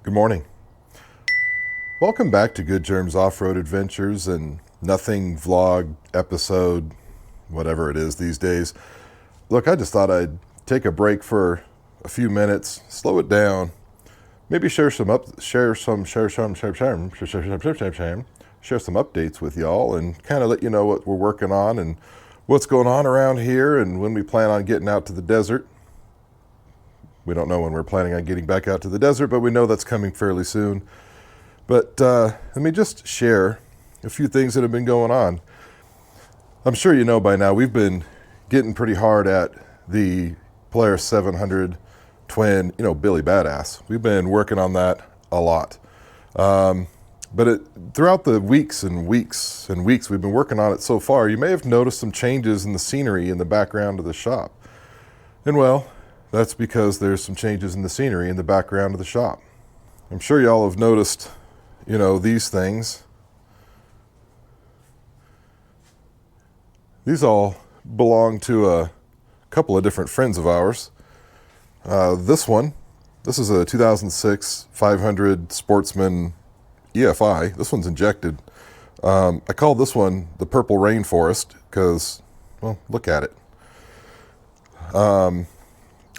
Good morning. Welcome back to Good Germs Off-Road Adventures and Nothing Vlog Episode, whatever it is these days. Look, I just thought I'd take a break for a few minutes, slow it down, maybe share some updates with y'all and kind of let you know what we're working on and what's going on around here and when we plan on getting out to the desert. We don't know when we're planning on getting back out to the desert, but we know that's coming fairly soon. But let me just share a few things that have been going on. I'm sure you know by now, we've been getting pretty hard at the Polaris 700 twin, Billy Badass. We've been working on that a lot. But throughout the weeks and weeks and weeks we've been working on it so far, you may have noticed some changes in the scenery in the background of the shop. And well, that's because there's some changes in the scenery in the background of the shop. I'm sure y'all have noticed, these things. These all belong to a couple of different friends of ours. This is a 2006 500 Sportsman EFI. This one's injected. I call this one the Purple Rainforest because, well, look at it.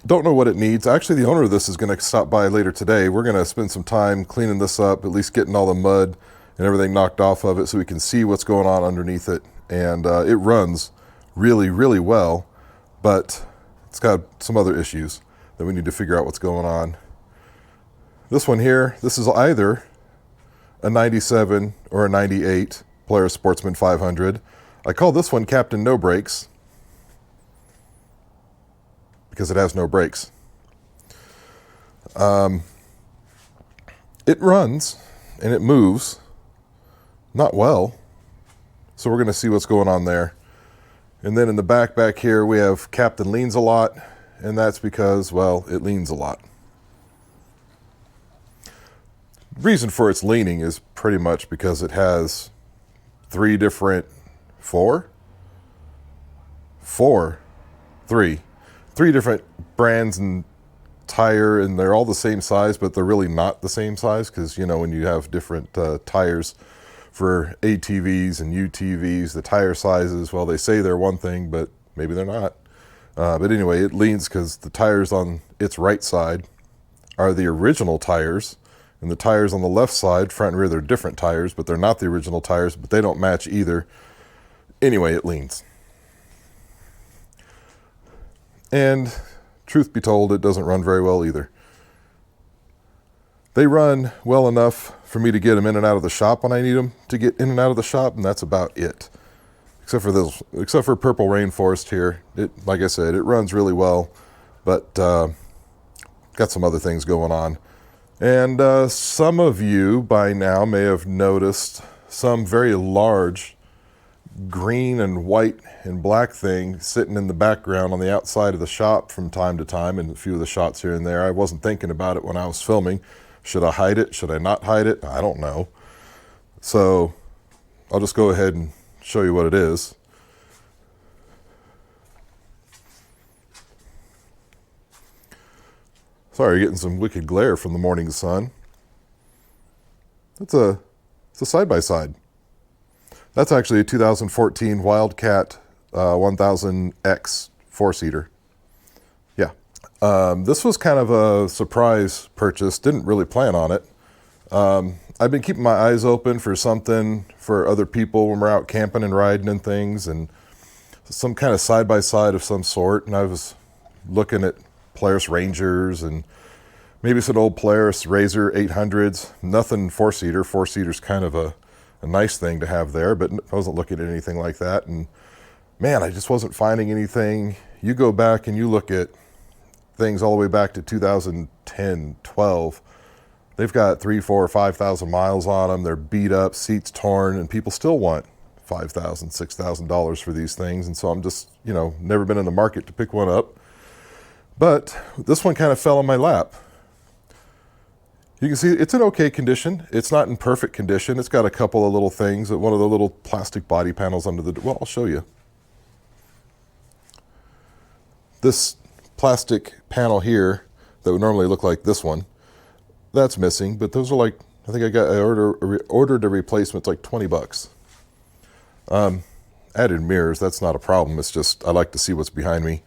Don't know what it needs. Actually, the owner of this is going to stop by later today. We're going to spend some time cleaning this up, at least getting all the mud and everything knocked off of it so we can see what's going on underneath it. And it runs really, really well, but it's got some other issues that we need to figure out what's going on. This one here, this is either a 97 or a 98 Polaris Sportsman 500. I call this one Captain No Brakes because it has no brakes. It runs and it moves not well, so we're going to see what's going on there. And then in the back here we have Captain Leans a Lot, and that's because, well, it leans a lot. Reason for its leaning is pretty much because it has three different brands and tire, and they're all the same size, but they're really not the same size because, when you have different tires for ATVs and UTVs, the tire sizes, well, they say they're one thing, but maybe they're not. But anyway, it leans because the tires on its right side are the original tires, and the tires on the left side, front and rear, they're different tires, but they're not the original tires, but they don't match either. Anyway, it leans. And truth be told, it doesn't run very well either. They run well enough for me to get them in and out of the shop when I need them to get in and out of the shop, and that's about it. Except for Purple Rainforest here. Like I said, it runs really well, but got some other things going on. And some of you by now may have noticed some very large green and white and black thing sitting in the background on the outside of the shop from time to time, and a few of the shots here and there. I wasn't thinking about it when I was filming. Should I hide it? Should I not hide it? I don't know. So I'll just go ahead and show you what it is. Sorry, you're getting some wicked glare from the morning sun. It's a side-by-side. That's actually a 2014 Wildcat 1000X four-seater. Yeah. This was kind of a surprise purchase. Didn't really plan on it. I've been keeping my eyes open for something for other people when we're out camping and riding and things, and some kind of side-by-side of some sort. And I was looking at Polaris Rangers and maybe some old Polaris Razor 800s. Nothing four-seater. Four-seater's kind of a nice thing to have there, but I wasn't looking at anything like that. And man, I just wasn't finding anything. You go back and you look at things all the way back to 2010, 12. They've got 3,000, 4,000, 5,000 miles on them. They're beat up, seats torn, and people still want $5,000, $6,000 for these things. And so I'm just, never been in the market to pick one up. But this one kind of fell in my lap. You can see it's in okay condition. It's not in perfect condition. It's got a couple of little things. One of the little plastic body panels under the, well, I'll show you. This plastic panel here that would normally look like this one that's missing, but those are like, I think I ordered a replacement, it's like 20 bucks. Added mirrors, that's not a problem. It's just, I like to see what's behind me.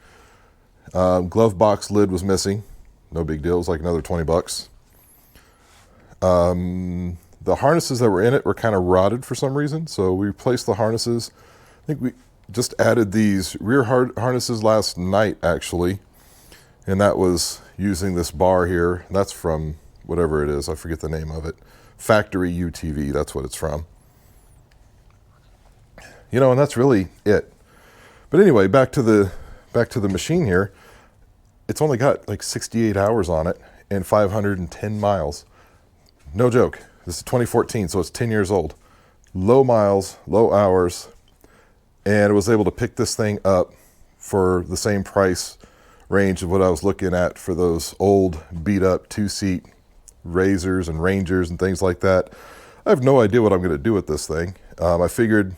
Glove box lid was missing. No big deal, it was like another 20 bucks. The harnesses that were in it were kind of rotted for some reason, so we replaced the harnesses. I think we just added these rear harnesses last night, actually, and that was using this bar here. That's from whatever it is, I forget the name of it. Factory UTV, that's what it's from. You know, and that's really it. But anyway, back to the machine here. It's only got like 68 hours on it and 510 miles. No joke. This is 2014, so it's 10 years old. Low miles, low hours, and I was able to pick this thing up for the same price range of what I was looking at for those old beat up 2-seat Razors and Rangers and things like that. I have no idea what I'm going to do with this thing. I figured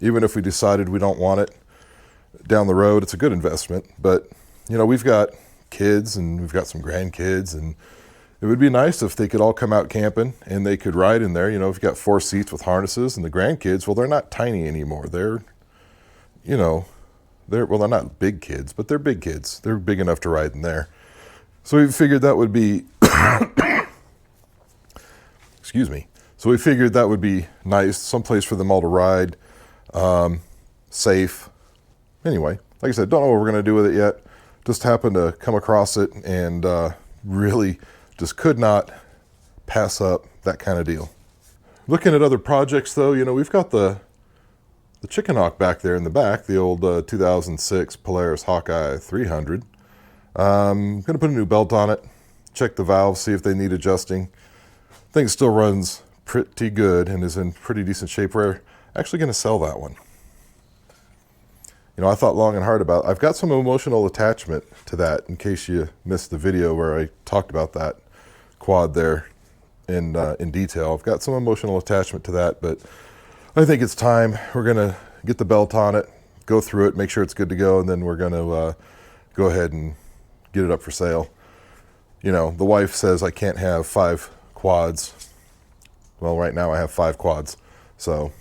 even if we decided we don't want it down the road, it's a good investment. But, you know, we've got kids and we've got some grandkids, and it would be nice if they could all come out camping and they could ride in there. You know, if you've got 4 seats with harnesses, and the grandkids, well, they're not tiny anymore. They're, you know, they're not big kids, but they're big kids. They're big enough to ride in there. So we figured that would be, excuse me. So we figured that would be nice, someplace for them all to ride, safe. Anyway, like I said, don't know what we're going to do with it yet. Just happened to come across it and really just could not pass up that kind of deal. Looking at other projects though, you know, we've got the chicken hawk back there in the back, the old 2006 Polaris Hawkeye 300. I'm going to put a new belt on it, check the valves, see if they need adjusting. Thing still runs pretty good and is in pretty decent shape. We're actually going to sell that one. You know, I thought long and hard about it. I've got some emotional attachment to that, in case you missed the video where I talked about that quad there in detail. I've got some emotional attachment to that, but I think it's time. We're going to get the belt on it, go through it, make sure it's good to go, and then we're going to go ahead and get it up for sale. You know, the wife says I can't have 5 quads. Well, right now I have 5 quads, so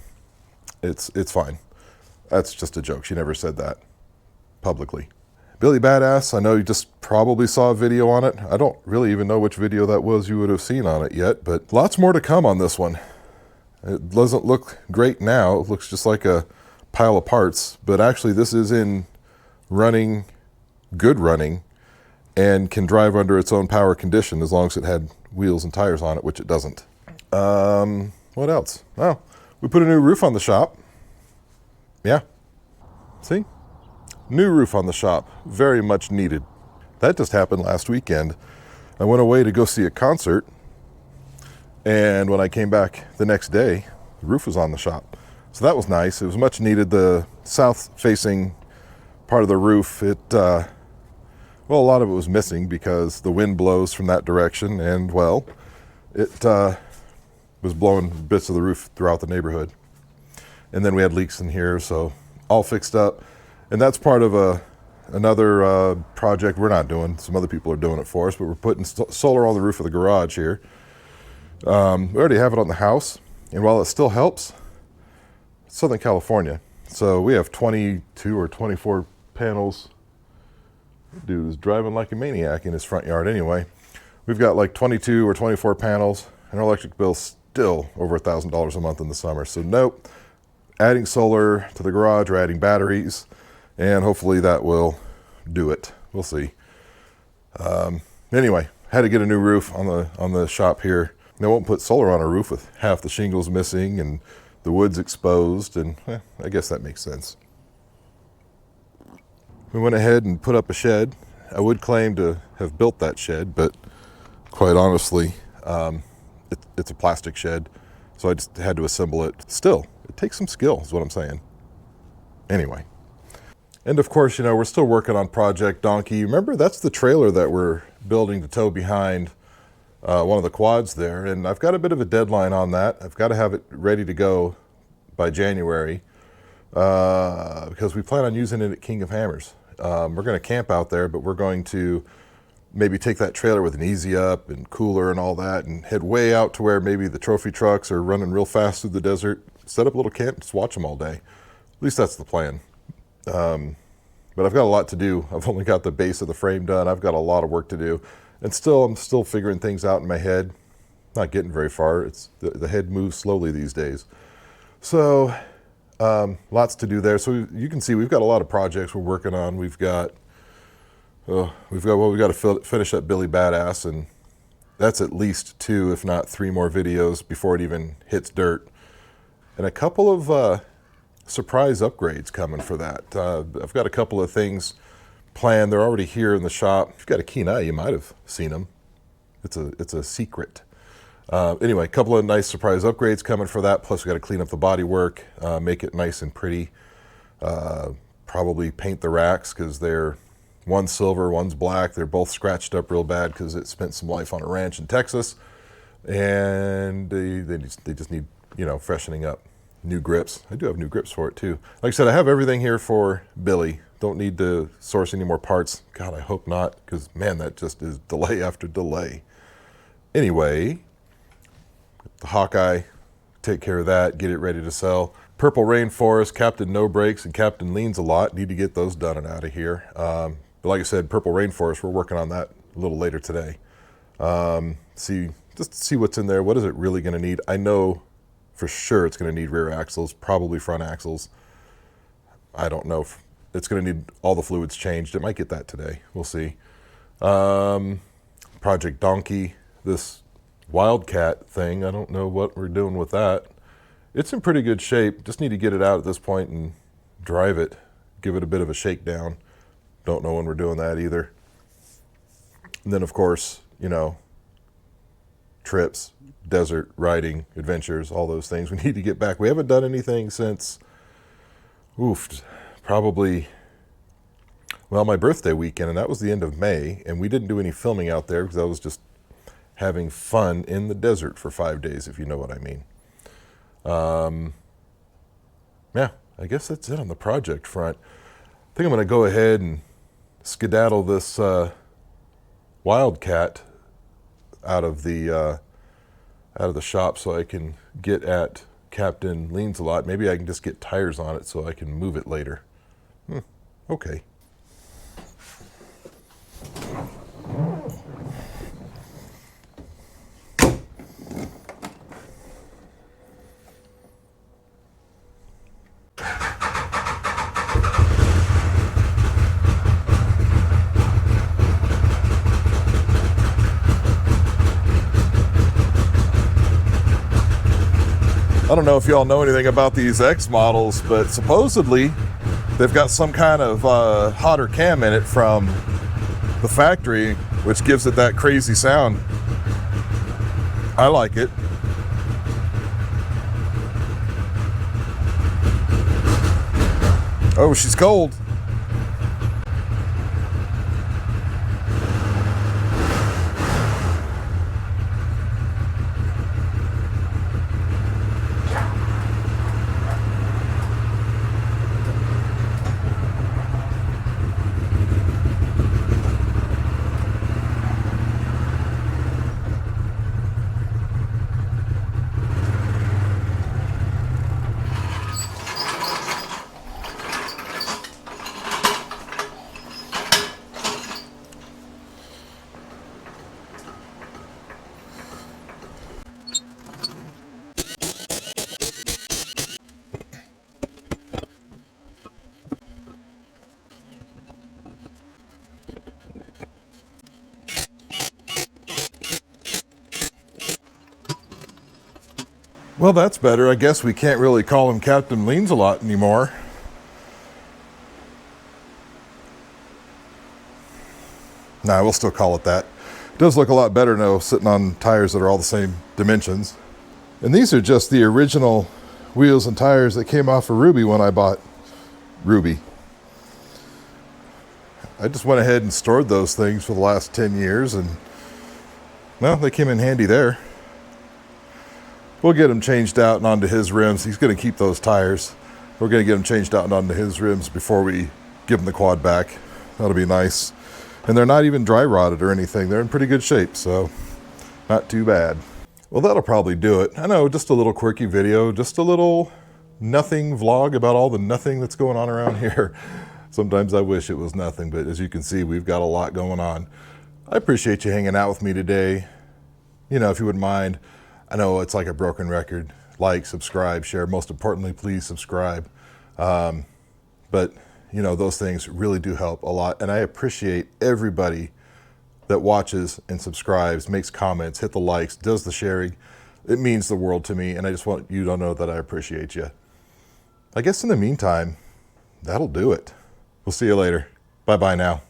it's fine. That's just a joke. She never said that publicly. Billy Badass, I know you just probably saw a video on it. I don't really even know which video that was you would have seen on it yet, but lots more to come on this one. It doesn't look great now. It looks just like a pile of parts, but actually this is in running, good running, and can drive under its own power condition as long as it had wheels and tires on it, which it doesn't. What else? Well, we put a new roof on the shop. Yeah, see? New roof on the shop, very much needed. That just happened last weekend. I went away to go see a concert, and when I came back the next day, the roof was on the shop. So that was nice. It was much needed. The south-facing part of the roof, well, a lot of it was missing because the wind blows from that direction, and, well, it was blowing bits of the roof throughout the neighborhood. And then we had leaks in here, so all fixed up. And that's part of another project we're not doing. Some other people are doing it for us, but we're putting solar on the roof of the garage here. We already have it on the house, and while it still helps, it's Southern California. So we have 22 or 24 panels. Dude is driving like a maniac in his front yard anyway. We've got like 22 or 24 panels, and our electric bill's still over $1,000 a month in the summer. So nope. Adding solar to the garage or adding batteries, and hopefully that will do it. We'll see. Anyway, had to get a new roof on the shop here. They won't put solar on a roof with half the shingles missing and the wood's exposed, and I guess that makes sense. We went ahead and put up a shed. I would claim to have built that shed, but quite honestly, it's a plastic shed, so I just had to assemble it. Still, it takes some skill, is what I'm saying. Anyway. And of course, you know, we're still working on Project Donkey. Remember, that's the trailer that we're building to tow behind one of the quads there. And I've got a bit of a deadline on that. I've got to have it ready to go by January because we plan on using it at King of Hammers. We're going to camp out there, but we're going to maybe take that trailer with an easy up and cooler and all that and head way out to where maybe the trophy trucks are running real fast through the desert, set up a little camp, just watch them all day. At least that's the plan. But I've got a lot to do. I've only got the base of the frame done. I've got a lot of work to do. And I'm still figuring things out in my head. Not getting very far. The head moves slowly these days. So lots to do there. So you can see we've got a lot of projects we're working on. We've got to finish up Billy Badass, and that's at least 2, if not 3 more videos before it even hits dirt. And a couple of surprise upgrades coming for that. I've got a couple of things planned. They're already here in the shop. If you've got a keen eye, you might have seen them. It's a secret. Anyway, a couple of nice surprise upgrades coming for that. Plus, we got to clean up the bodywork, make it nice and pretty. Probably paint the racks because one's silver, one's black. They're both scratched up real bad because it spent some life on a ranch in Texas, and they just need freshening up. New grips. I do have new grips for it too. Like I said, I have everything here for Billy. Don't need to source any more parts. God, I hope not, because man, that just is delay after delay. Anyway, the Hawkeye, take care of that, get it ready to sell. Purple Rainforest, Captain No Brakes, and Captain Leans a Lot. Need to get those done and out of here. But like I said, Purple Rainforest, we're working on that a little later today. See what's in there. What is it really going to need? I know for sure it's going to need rear axles, probably front axles. I don't know if it's going to need all the fluids changed. It might get that today. We'll see. Project Donkey, this Wildcat thing, I don't know what we're doing with that. It's in pretty good shape. Just need to get it out at this point and drive it, give it a bit of a shakedown. Don't know when we're doing that either. And then, of course, trips, desert riding, adventures, all those things. We need to get back. We haven't done anything since, probably, my birthday weekend, and that was the end of May, and we didn't do any filming out there because I was just having fun in the desert for 5 days, if you know what I mean. Yeah, I guess that's it on the project front. I think I'm going to go ahead and skedaddle this Wildcat out of the shop so I can get at Captain Leans a Lot. Maybe I can just get tires on it so I can move it later. Okay. I don't know if y'all know anything about these X models, but supposedly they've got some kind of hotter cam in it from the factory, which gives it that crazy sound. I like it. Oh, she's cold. Well, that's better. I guess we can't really call him Captain Leans a Lot anymore. Nah, we'll still call it that. It does look a lot better now, sitting on tires that are all the same dimensions. And these are just the original wheels and tires that came off of Ruby when I bought Ruby. I just went ahead and stored those things for the last 10 years, and well, they came in handy there. We'll get him changed out and onto his rims. He's going to keep those tires. We're going to get him changed out and onto his rims before we give him the quad back. That'll be nice. And they're not even dry rotted or anything. They're in pretty good shape, so not too bad. Well, that'll probably do it. I know, just a little quirky video, just a little nothing vlog about all the nothing that's going on around here. Sometimes I wish it was nothing, but as you can see, we've got a lot going on. I appreciate you hanging out with me today. You know, if you wouldn't mind, I know it's like a broken record. Like, subscribe, share. Most importantly, please subscribe. But, you know, those things really do help a lot. And I appreciate everybody that watches and subscribes, makes comments, hit the likes, does the sharing. It means the world to me, and I just want you to know that I appreciate you. I guess in the meantime, that'll do it. We'll see you later. Bye-bye now.